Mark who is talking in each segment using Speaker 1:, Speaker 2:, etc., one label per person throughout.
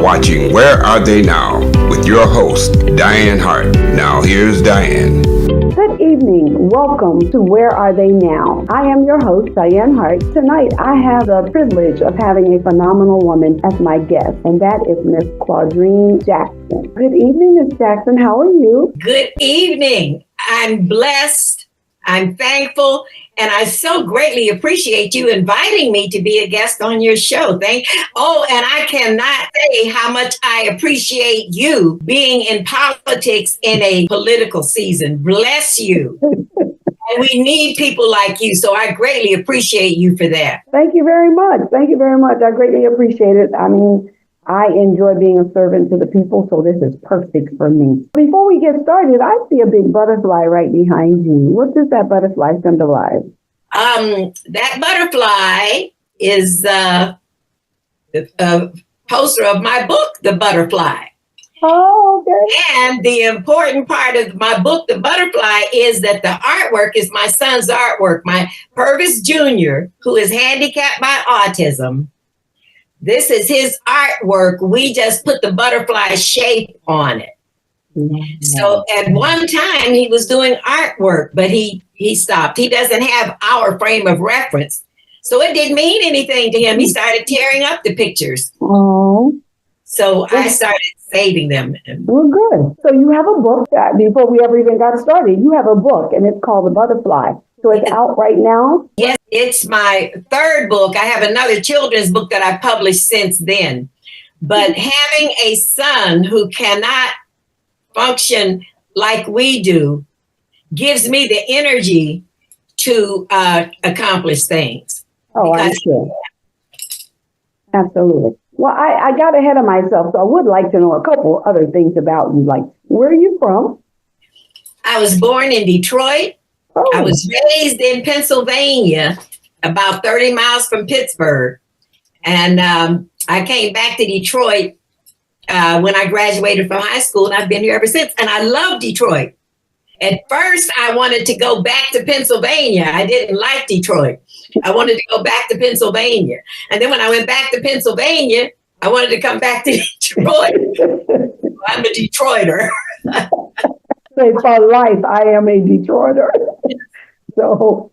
Speaker 1: watching Where Are They Now with your host, Dianne Hart. Now here's Dianne.
Speaker 2: Good evening. Welcome to Where Are They Now? I am your host, Dianne Hart. Tonight, I have the privilege of having a phenomenal woman as my guest, and that is Miss Claudreen Jackson. Good evening, Miss Jackson. How are you?
Speaker 3: Good evening. I'm blessed. I'm thankful. And I so greatly appreciate you inviting me to be a guest on your show. And I cannot say how much I appreciate you being in politics in a political season. Bless you. And we need people like you. So I greatly appreciate you for that.
Speaker 2: Thank you very much. Thank you very much. I greatly appreciate it. I mean, I enjoy being a servant to the people, so this is perfect for me. Before we get started, I see a big butterfly right behind you. What does that butterfly symbolize?
Speaker 3: That butterfly is a poster of my book, The Butterfly.
Speaker 2: Oh, okay.
Speaker 3: And the important part of my book, The Butterfly, is that the artwork is my son's artwork, my Pervis Jr., who is handicapped by autism. This is his artwork. We just put the butterfly shape on it. Mm-hmm. So at one time he was doing artwork, but he stopped. He doesn't have our frame of reference. So it didn't mean anything to him. He started tearing up the pictures.
Speaker 2: Oh.
Speaker 3: So I started saving them.
Speaker 2: Well, good. So you have a book before we ever even got started. You have a book and it's called The Butterfly. So it's out right now?
Speaker 3: Yes, it's my third book. I have another children's book that I published since then. But having a son who cannot function like we do gives me the energy to accomplish things.
Speaker 2: Oh, I'm sure. Absolutely. Well, I got ahead of myself, so I would like to know a couple other things about you. Like, where are you from?
Speaker 3: I was born in Detroit.
Speaker 2: Oh.
Speaker 3: I was raised in Pennsylvania, about 30 miles from Pittsburgh. And I came back to Detroit when I graduated from high school, and I've been here ever since. And I love Detroit. At first, I wanted to go back to Pennsylvania. I didn't like Detroit. I wanted to go back to Pennsylvania. And then when I went back to Pennsylvania, I wanted to come back to Detroit. I'm a Detroiter.
Speaker 2: Say for life, I am a Detroiter. So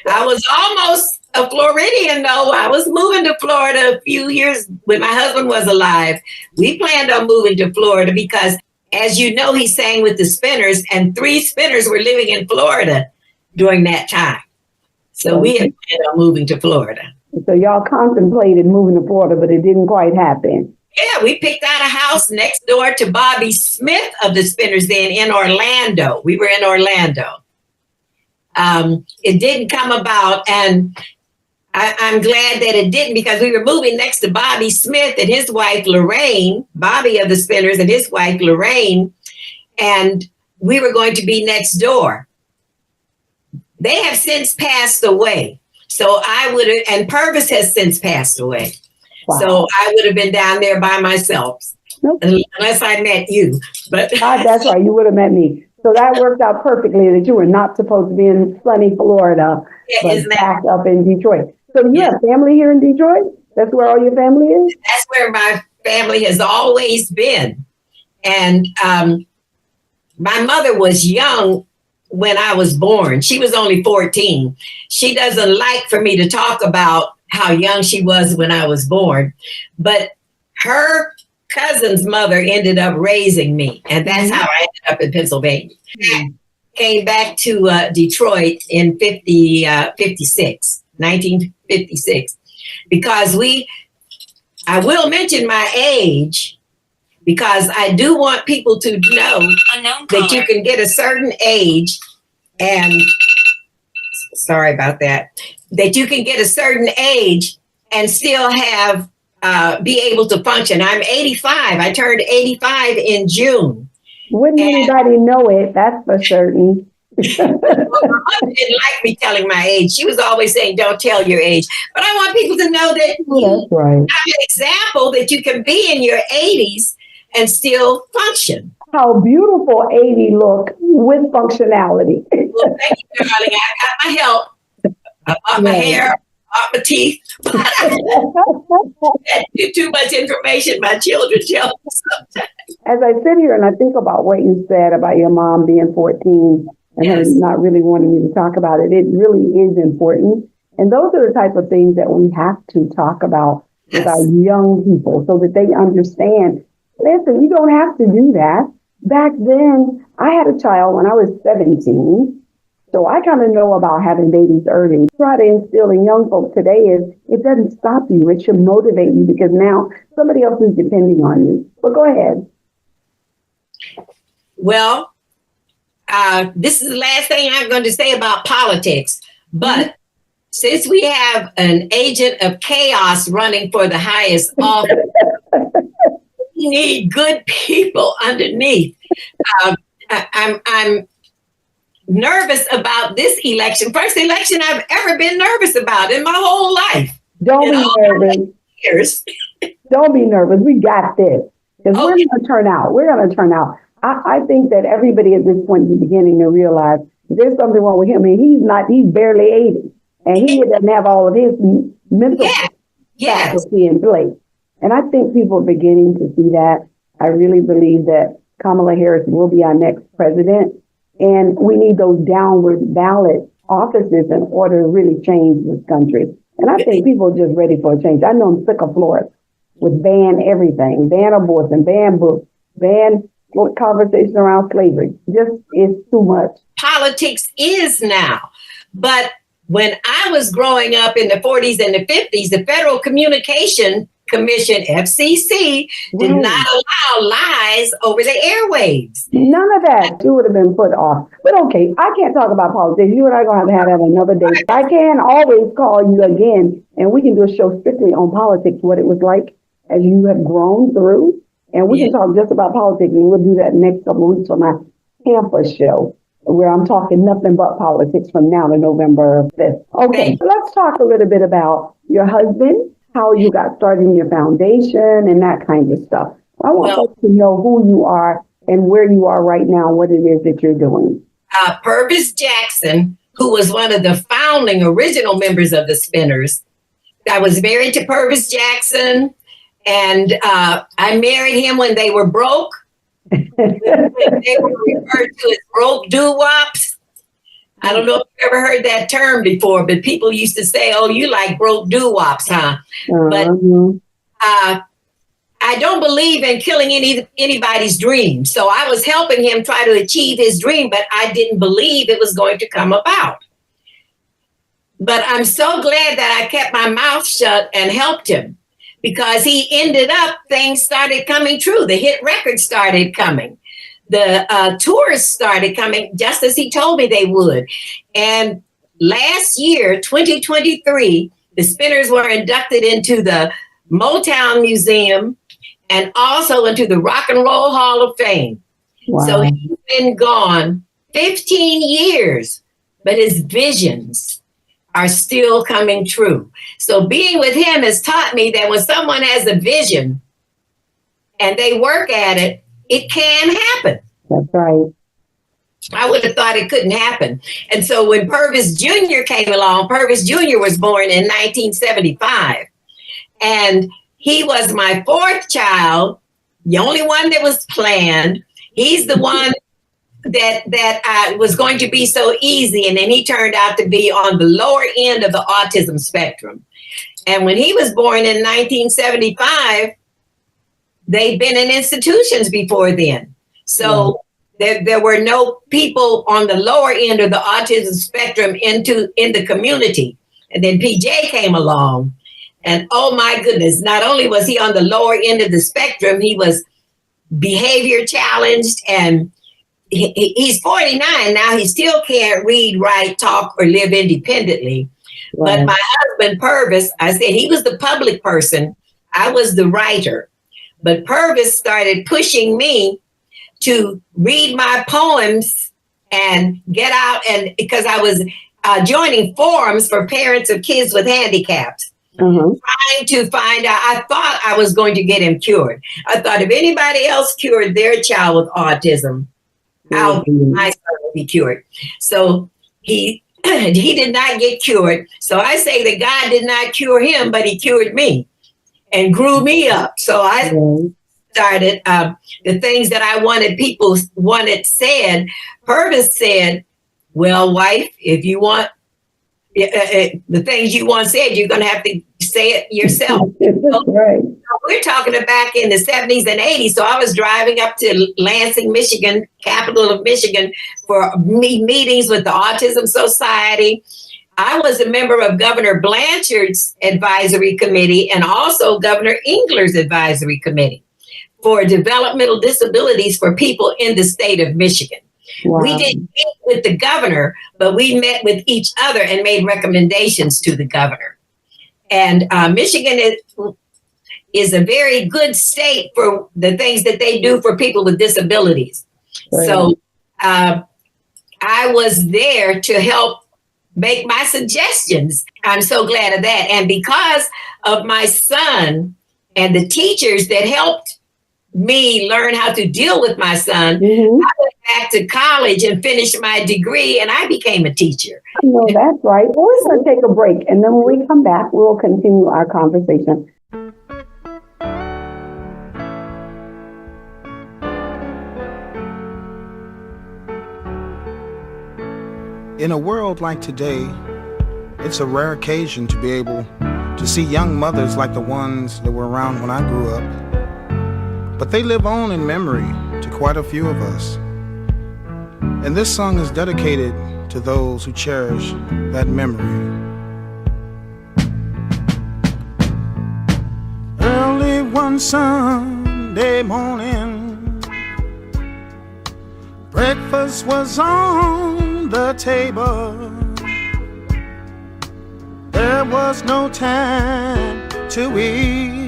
Speaker 3: I was almost a Floridian, though. I was moving to Florida a few years when my husband was alive. We planned on moving to Florida because, as you know, he sang with the Spinners, and 3 Spinners were living in Florida during that time. So we had planned on moving to Florida.
Speaker 2: So y'all contemplated moving to Florida, but it didn't quite happen.
Speaker 3: Yeah, we picked out a house next door to Bobby Smith of the Spinners then in Orlando. We were in Orlando. It didn't come about, and I'm glad that it didn't, because we were moving next to Bobby Smith and his wife, Lorraine, Bobby of the Spinners and his wife, Lorraine, and we were going to be next door. They have since passed away. So I would have, and Pervis has since passed away. Wow. So I would have been down there by myself, nope. Unless I met you. But
Speaker 2: that's right, you would have met me. So that worked out perfectly that you were not supposed to be in sunny Florida, but back up in Detroit. So you have family here in Detroit? That's where all your family is?
Speaker 3: That's where my family has always been. And my mother was young when I was born. She was only 14. She doesn't like for me to talk about how young she was when I was born, but her cousin's mother ended up raising me, and that's how I ended up in Pennsylvania. Came back to Detroit in 1956, because I will mention my age, because I do want people to know that you can get a certain age, and sorry about that you can get a certain age and still have be able to function. I'm 85. I turned 85 in June.
Speaker 2: Wouldn't anybody know it? That's for certain.
Speaker 3: Well, my mother didn't like me telling my age. She was always saying, don't tell your age. But I want people to know that
Speaker 2: that's right.
Speaker 3: I'm an example that you can be in your 80s and still function.
Speaker 2: How beautiful 80 look with functionality.
Speaker 3: Well, thank you, darling. I got my help. I bought my hair. my teeth. Too much information my children tell me sometimes.
Speaker 2: As I sit here and I think about what you said about your mom being 14 and her not really wanting you to talk about it, it really is important. And those are the type of things that we have to talk about with our young people so that they understand, listen, you don't have to do that. Back then, I had a child when I was 17. So I kind of know about having babies early. Try to instill in young folks today is it doesn't stop you. It should motivate you because now somebody else is depending on you. But go ahead.
Speaker 3: Well, this is the last thing I'm going to say about politics. But since we have an agent of chaos running for the highest office, we need good people underneath. I'm nervous about this election. First election I've ever been nervous about in my whole life.
Speaker 2: Don't be nervous. Don't be nervous. We got this. Because we're going to turn out. We're going to turn out. I think that everybody at this point is beginning to realize there's something wrong with him. And he's barely 80. And he doesn't have all of his mental faculty in place. And I think people are beginning to see that. I really believe that Kamala Harris will be our next president. And we need those downward ballot offices in order to really change this country. And I think people are just ready for a change. I know I'm sick of Florida with ban everything, ban abortion, ban books, ban conversation around slavery. Just it's too much.
Speaker 3: Politics is now. But when I was growing up in the 40s and the 50s, the Federal Communication Commission, FCC, did not allow lies over the airwaves.
Speaker 2: None of that. You would have been put off. But okay, I can't talk about politics. You and I are going to have that another day. I can always call you again, and we can do a show strictly on politics, what it was like as you have grown through. And we can talk just about politics, and we'll do that next couple of weeks on my campus show, where I'm talking nothing but politics from now to November 5th. Okay, so let's talk a little bit about your husband, how you got started in your foundation and that kind of stuff. I want folks to know who you are and where you are right now, what it is that you're doing.
Speaker 3: Pervis Jackson, who was one of the founding original members of the Spinners. I was married to Pervis Jackson, and I married him when they were broke. They were referred to as broke doo-wops. I don't know if you've ever heard that term before, but people used to say, oh, you like broke doo-wops, huh? But I don't believe in killing anybody's dream. So I was helping him try to achieve his dream, but I didn't believe it was going to come about. But I'm so glad that I kept my mouth shut and helped him, because he ended up, things started coming true. The hit records started coming. The tours started coming just as he told me they would. And last year, 2023, the Spinners were inducted into the Motown Museum and also into the Rock and Roll Hall of Fame.
Speaker 2: Wow.
Speaker 3: So he's been gone 15 years, but his visions are still coming true. So being with him has taught me that when someone has a vision and they work at it, it can happen.
Speaker 2: That's right.
Speaker 3: I would have thought it couldn't happen. And so when Pervis Jr. came along, Pervis Jr. was born in 1975. And he was my fourth child, the only one that was planned. He's the one that was going to be so easy. And then he turned out to be on the lower end of the autism spectrum. And when he was born in 1975, they'd been in institutions before then. So there were no people on the lower end of the autism spectrum in the community. And then PJ came along. And oh my goodness, not only was he on the lower end of the spectrum, he was behavior challenged, and he's 49 now. He still can't read, write, talk, or live independently. Right. But my husband, Pervis, I said he was the public person. I was the writer. But Pervis started pushing me to read my poems and get out, and because I was joining forums for parents of kids with handicaps. Trying to find out, I thought I was going to get him cured. I thought if anybody else cured their child with autism, my son would be cured. So he he did not get cured. So I say that God did not cure him, but he cured me and grew me up. So I started the things that I wanted people wanted said. Pervis said, well, wife, if you want the things you want said, you're going to have to say it yourself.
Speaker 2: Right.
Speaker 3: We're talking back in the 70s and 80s. So I was driving up to Lansing, Michigan, capital of Michigan, for meetings with the Autism Society. I was a member of Governor Blanchard's advisory committee and also Governor Engler's advisory committee for developmental disabilities for people in the state of Michigan. Wow. We didn't meet with the governor, but we met with each other and made recommendations to the governor. And Michigan is a very good state for the things that they do for people with disabilities. Right. So I was there to help make my suggestions. I'm so glad of that. And because of my son and the teachers that helped me learn how to deal with my son, I went back to college and finished my degree, and I became a teacher.
Speaker 2: No, that's right. Well, we're going to take a break, and then when we come back, we'll continue our conversation.
Speaker 4: In a world like today, it's a rare occasion to be able to see young mothers like the ones that were around when I grew up. But they live on in memory to quite a few of us. And this song is dedicated to those who cherish that memory. Early one Sunday morning, breakfast was on the table. There was no time to eat.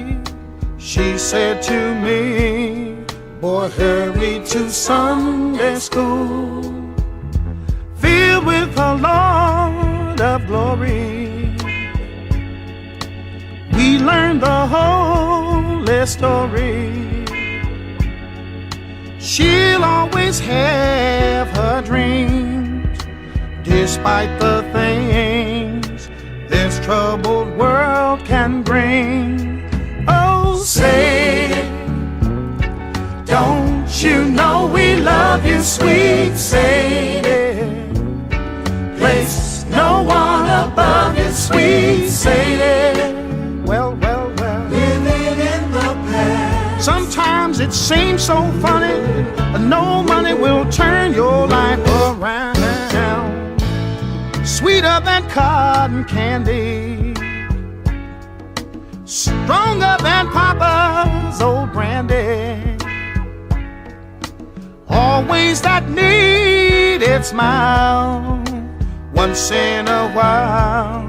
Speaker 4: She said to me, boy, hurry to Sunday school, filled with the Lord of glory. We learned the holy story. She'll always have her dreams, despite the things this troubled world can bring. Oh, say, don't you know we love you, sweet Sadie? Place no one above you, sweet Sadie. Well, living in the past. Sometimes it seems so funny, but no money will turn your life around. Sweeter than cotton candy, stronger than Papa's old brandy. Always that needed smile. Once in a while,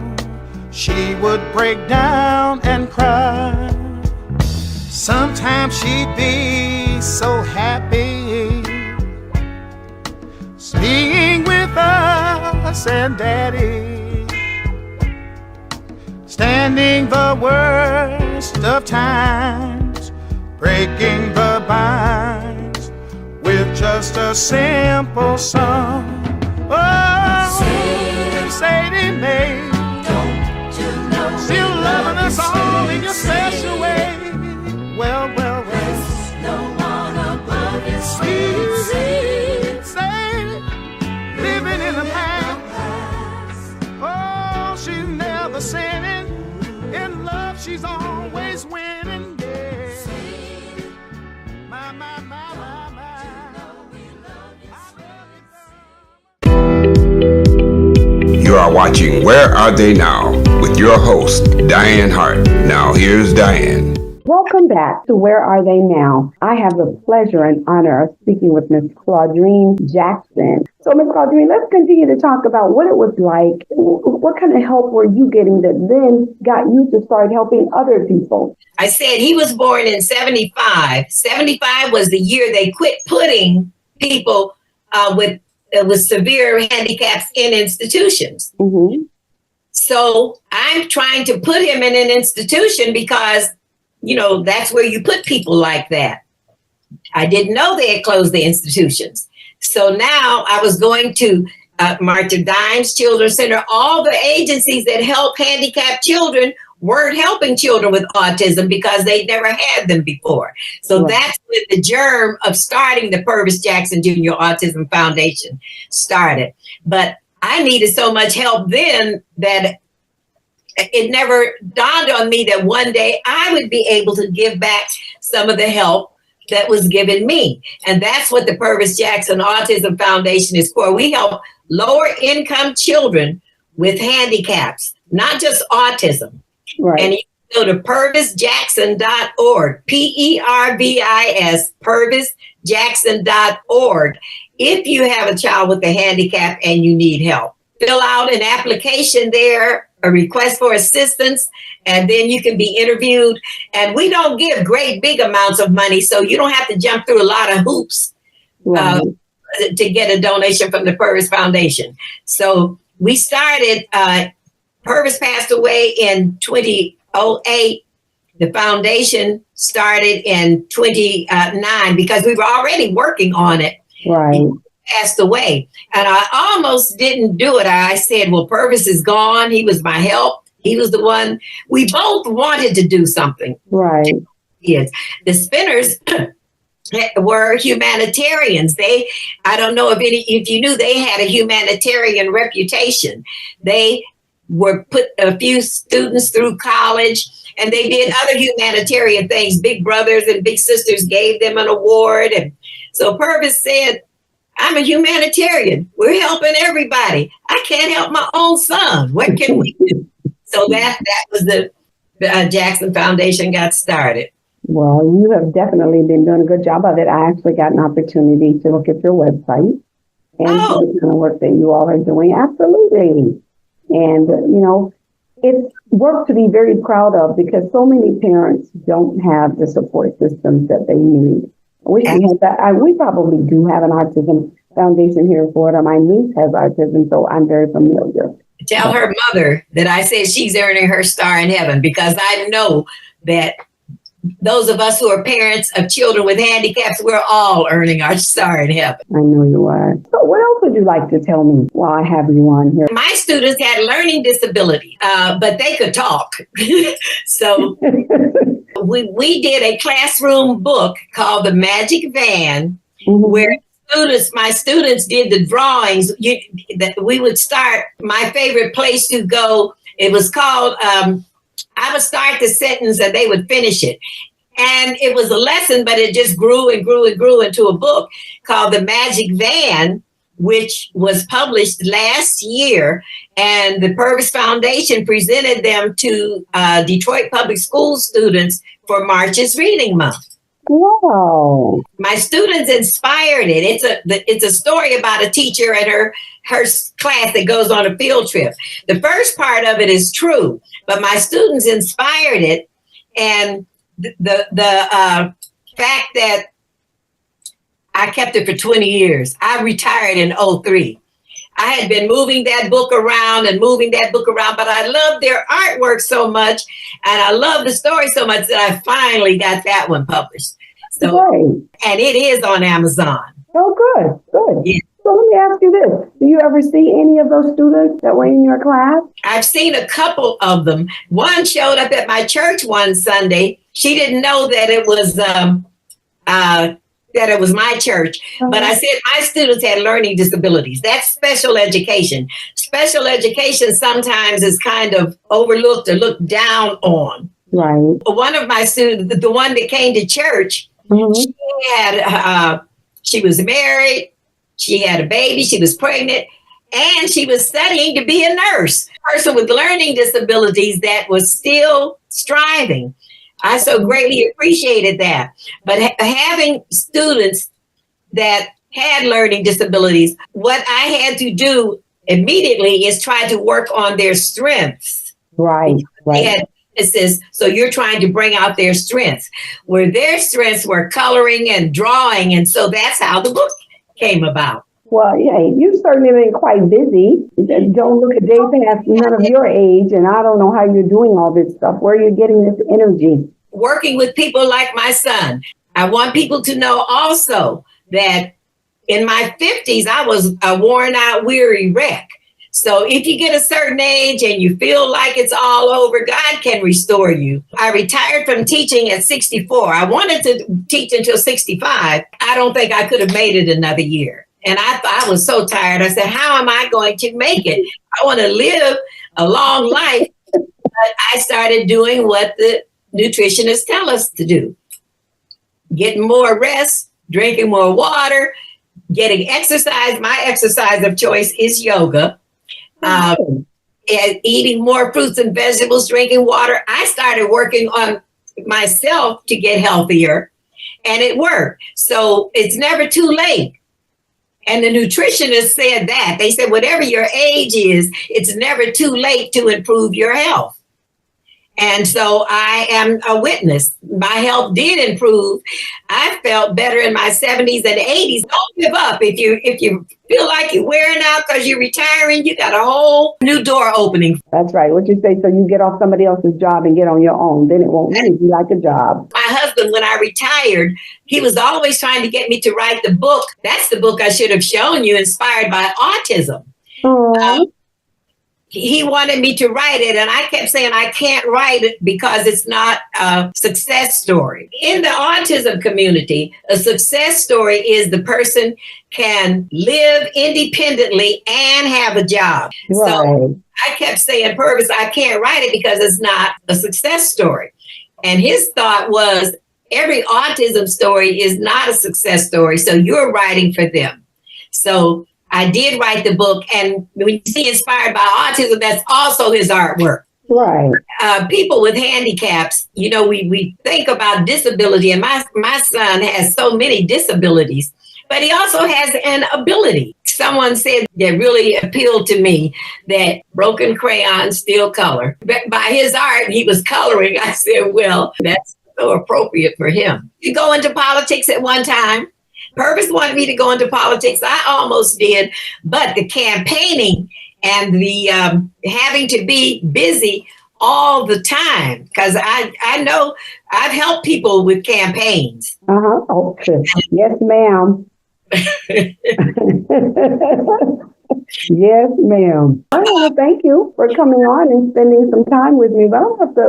Speaker 4: she would break down and cry. Sometimes she'd be so happy, being with us and Daddy, standing the worst of times, breaking the binds with just a simple song. Oh, Sadie Mae, don't you know still loving us all in your special way. Well, there's no one above you, sweet Sadie, living in the past. Oh, she's never sinning. In love, she's always winning. Yeah. My.
Speaker 1: You are watching Where Are They Now? With your host, Dianne Hart. Now here's Dianne.
Speaker 2: Welcome back to Where Are They Now? I have the pleasure and honor of speaking with Ms. Claudreen Jackson. So, Ms. Claudreen, let's continue to talk about what it was like. What kind of help were you getting that then got you to start helping other people?
Speaker 3: I said he was born in 75. 75 was the year they quit putting people with severe handicaps in institutions. Mm-hmm. So I'm trying to put him in an institution because, you know, that's where you put people like that. I didn't know they had closed the institutions. So now I was going to March of Dimes, Children's Center, all the agencies that help handicapped children weren't helping children with autism because they'd never had them before. So that's when the germ of starting the Pervis Jackson Jr. Autism Foundation started. But I needed so much help then that it never dawned on me that one day I would be able to give back some of the help that was given me. And that's what the Pervis Jackson Autism Foundation is for. We help lower income children with handicaps, not just autism.
Speaker 2: Right.
Speaker 3: And you can go to pervisjackson.org, Pervis, pervisjackson.org. If you have a child with a handicap and you need help, fill out an application there, a request for assistance, and then you can be interviewed. And we don't give great big amounts of money, so you don't have to jump through a lot of hoops to get a donation from the Pervis Foundation. So we started, Pervis passed away in 2008. The foundation started in 2009 because we were already working on it.
Speaker 2: Right.
Speaker 3: He passed away. And I almost didn't do it. I said, well, Pervis is gone. He was my help. He was the one. We both wanted to do something.
Speaker 2: Right.
Speaker 3: Yes. The Spinners were humanitarians. I don't know if you knew, they had a humanitarian reputation. They were put a few students through college, and they did other humanitarian things. Big brothers and big sisters gave them an award. And so Pervis said, I'm a humanitarian. We're helping everybody. I can't help my own son. What can we do? So that was the Jackson Foundation got started.
Speaker 2: Well, you have definitely been doing a good job of it. I actually got an opportunity to look at your website and see the kind of work that you all are doing. Absolutely. And, it's work to be very proud of because so many parents don't have the support systems that they need. We have that. We probably do have an autism foundation here in Florida. My niece has autism, so I'm very familiar.
Speaker 3: Tell her mother that I said she's earning her star in heaven, because I know that those of us who are parents of children with handicaps, we're all earning our star in heaven.
Speaker 2: I know you are. So what else would you like to tell me while I have you on here?
Speaker 3: My students had learning disability, but they could talk. So we did a classroom book called The Magic Van, where my students did the drawings. We would start, my favorite place to go, it was called, I would start the sentence and they would finish it. And it was a lesson, but it just grew and grew and grew into a book called The Magic Van, which was published last year. And the Pervis Foundation presented them to Detroit Public School students for March's Reading Month.
Speaker 2: Wow.
Speaker 3: My students inspired it. It's a story about a teacher and her class that goes on a field trip. The first part of it is true, but my students inspired it. And the fact that I kept it for 20 years. I retired in 2003. I had been moving that book around, but I loved their artwork so much, and I loved the story so much that I finally got that one published. So, and it is on Amazon.
Speaker 2: Oh, good.
Speaker 3: Yeah.
Speaker 2: So let me ask you this. Do you ever see any of those students that were in your class?
Speaker 3: I've seen a couple of them. One showed up at my church one Sunday. She didn't know that it was my church. But I said my students had learning disabilities. That's special education. Special education sometimes is kind of overlooked or looked down on.
Speaker 2: Right.
Speaker 3: One of my students, the one that came to church, she was married, she had a baby, she was pregnant, and she was studying to be a nurse. A person with learning disabilities that was still striving. I so greatly appreciated that. But having students that had learning disabilities, what I had to do immediately is try to work on their strengths.
Speaker 2: Right.
Speaker 3: They had weaknesses, so you're trying to bring out their strengths, where their strengths were coloring and drawing. And so that's how the book came about.
Speaker 2: Well, yeah, you've certainly been quite busy. Don't look a day past none of your age, and I don't know how you're doing all this stuff. Where are you getting this energy?
Speaker 3: Working with people like my son. I want people to know also that in my 50s, I was a worn out, weary wreck. So if you get a certain age and you feel like it's all over, God can restore you. I retired from teaching at 64. I wanted to teach until 65. I don't think I could have made it another year. And I was so tired. I said, how am I going to make it? I want to live a long life. But I started doing what the nutritionists tell us to do. Getting more rest, drinking more water, getting exercise. My exercise of choice is yoga. And eating more fruits and vegetables, drinking water. I started working on myself to get healthier, and it worked. So it's never too late. And the nutritionist said that. They said, whatever your age is, it's never too late to improve your health. And so I am a witness. My health did improve. I felt better in my 70s and 80s. Don't give up. If you feel like you're wearing out because you're retiring, you got a whole new door opening.
Speaker 2: That's right. What you say, so you get off somebody else's job and get on your own. Then it won't really be like a job.
Speaker 3: My husband, when I retired, he was always trying to get me to write the book. That's the book I should have shown you, Inspired by Autism. He wanted me to write it, and I kept saying I can't write it because it's not a success story. In the autism community, a success story is the person can live independently and have a job.
Speaker 2: Right.
Speaker 3: So I kept saying, Pervis, I can't write it because it's not a success story. And his thought was, every autism story is not a success story, so you're writing for them. So I did write the book, and when you see Inspired by Autism, that's also his artwork.
Speaker 2: Right.
Speaker 3: People with handicaps, you know, we think about disability, and my son has so many disabilities, but he also has an ability. Someone said that really appealed to me, that broken crayons still color. But by his art, he was coloring. I said, well, that's so appropriate for him. You go into politics at one time. Pervis wanted me to go into politics. I almost did, but the campaigning and the having to be busy all the time, because I know I've helped people with campaigns.
Speaker 2: Okay. Yes, ma'am. Yes, ma'am. I want to thank you for coming on and spending some time with me, but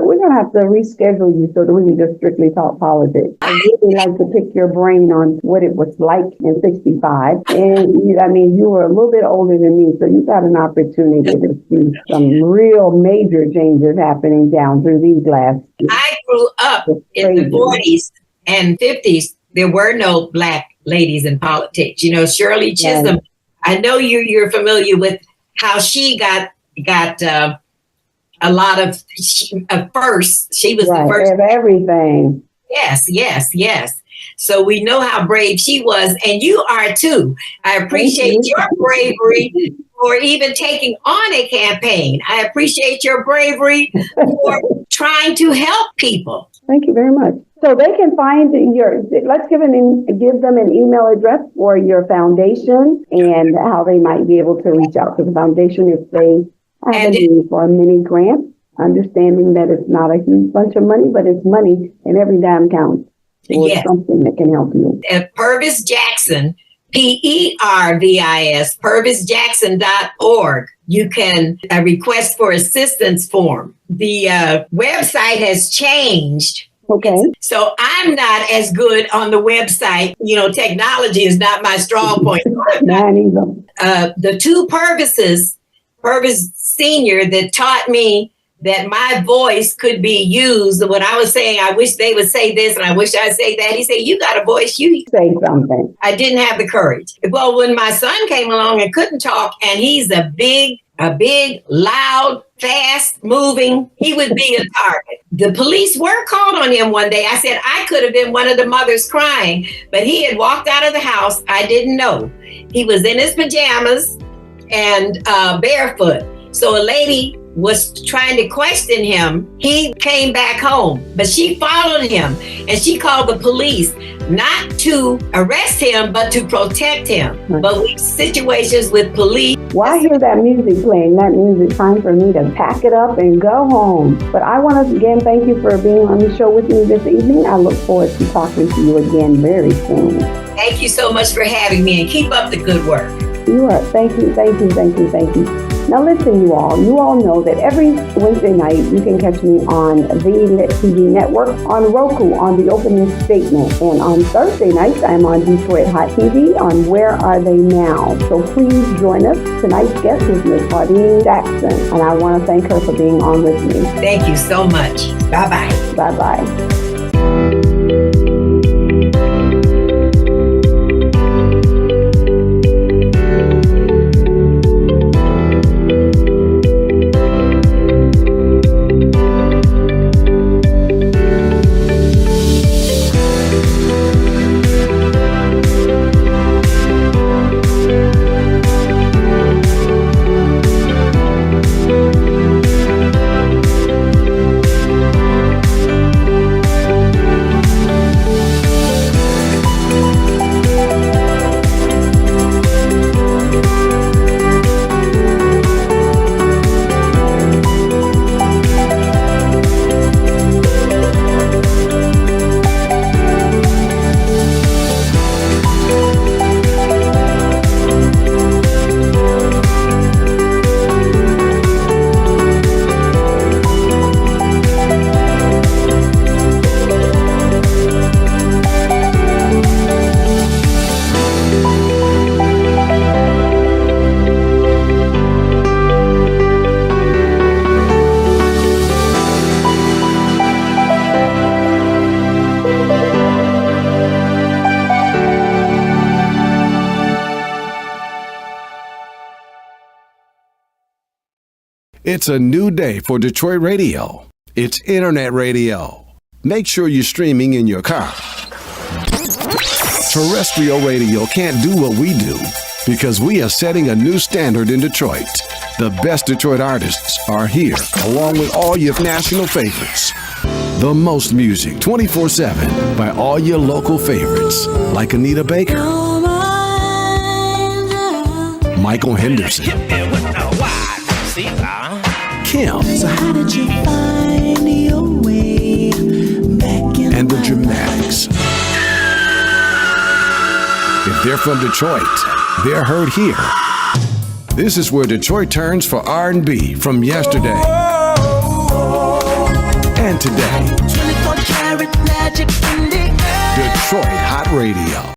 Speaker 2: we're going to have to reschedule you so that we can just strictly talk politics. I really like to pick your brain on what it was like in 65. And I mean, you were a little bit older than me, so you got an opportunity to see some real major changes happening down through these last years.
Speaker 3: I grew up in the 40s and 50s. There were no Black ladies in politics. You know, Shirley Chisholm. Yes. I know you're familiar with how she got a lot of first. She was the first
Speaker 2: of everything.
Speaker 3: Yes. So we know how brave she was, and you are too. I appreciate your bravery for even taking on a campaign. I appreciate your bravery for trying to help people.
Speaker 2: Thank you very much. So they can find let's give them an email address for your foundation and how they might be able to reach out to the foundation if they have a need for a mini grant, understanding that it's not a huge bunch of money, but it's money and every dime counts for something that can help you.
Speaker 3: Pervis Jackson, PERVIS, pervisjackson.org. You can request for assistance form. The website has changed.
Speaker 2: Okay.
Speaker 3: So I'm not as good on the website. You know, technology is not my strong point.
Speaker 2: Not either.
Speaker 3: The two Pervises, Pervis Sr, that taught me that my voice could be used. When I was saying, I wish they would say this and I wish I'd say that, he said, you got a voice, you
Speaker 2: say something.
Speaker 3: I didn't have the courage. Well, when my son came along and couldn't talk, and he's a big, loud, fast moving, he would be a target. The police were called on him one day. I said, I could have been one of the mothers crying, but he had walked out of the house. I didn't know. He was in his pajamas and barefoot. So a lady was trying to question him, he came back home. But she followed him and she called the police, not to arrest him, but to protect him. But with situations with police.
Speaker 2: Well, I hear that music playing. That means it's time for me to pack it up and go home. But I want to again thank you for being on the show with me this evening. I look forward to talking to you again very soon.
Speaker 3: Thank you so much for having me, and keep up the good work.
Speaker 2: You are. Thank you. Now listen, you all know that every Wednesday night you can catch me on the Lit TV network, on Roku, on The Opening Statement. And on Thursday nights, I'm on Detroit Hot TV on Where Are They Now? So please join us. Tonight's guest is Ms. Claudreen Jackson, and I want to thank her for being on with me.
Speaker 3: Thank you so much. Bye-bye.
Speaker 2: Bye-bye.
Speaker 5: It's a new day for Detroit radio. It's internet radio. Make sure you're streaming in your car. Terrestrial radio can't do what we do because we are setting a new standard in Detroit. The best Detroit artists are here, along with all your national favorites. The most music 24/7 by all your local favorites, like Anita Baker, Michael Henderson, Kim,
Speaker 4: So how did you find your way back in
Speaker 5: and the Dramatics. If they're from Detroit, they're heard here. This is where Detroit turns for R&B from yesterday and today.
Speaker 4: 24 karat magic in the air.
Speaker 5: Detroit Hot Radio.